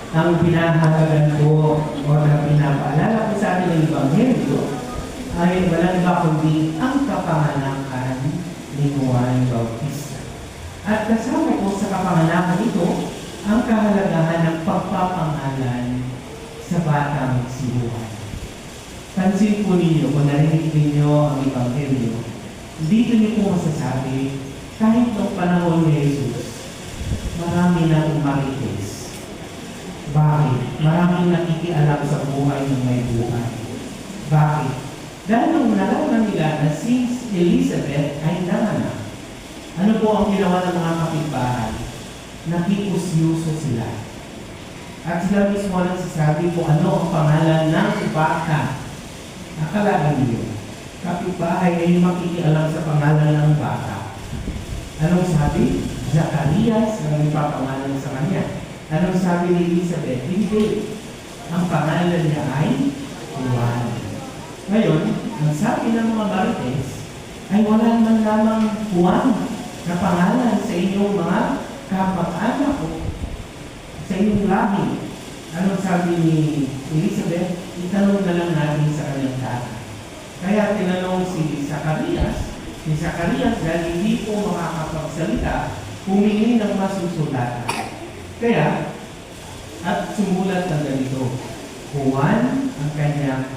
Ang pinahalagan ko o na pinapaalala ko sa ating Ebanghelyo ay walang iba kundi ang kapanganakan ni Juan Bautista. At kasama po sa kapanganakan ito ang kahalagahan ng pagpapangalan sa batang si Juan. Pansin po ninyo, kung narinig ninyo ang Ebanghelyo, dito niyo po masasabi, kahit noong panahon ni Jesus, marami na umarites. Bakit? Maraming nakikialam sa buhay ng may buhay. Bakit? Dahil nung nalaman nila na si Elizabeth ay nanganak, ano po ang ginawa ng mga kapitbahay? Nakiusyuso sila. At sila mismo nagsasabi kung ano ang pangalan ng bata. Akalaan niyo, kapitbahay ay makikialam sa pangalan ng bata. Anong sabi? Zacarias ang ipapangalan sa kanya. Anong sabi ni Elizabeth? Hindi. Ang pangalan niya ay Juan. Ngayon, ang sabi ng mga Marites ay wala man lamang Juan na pangalan sa inyong mga kapag-anak ko, sa inyong lahi. Anong sabi ni Elizabeth? Itanong na lang natin sa kanyang tatay. Kaya tinanong si Zacarias dahil hindi po makakapagsalita, humingi ng masusulatan. Kaya, at sumulat ng ganito, Juan ang kanyang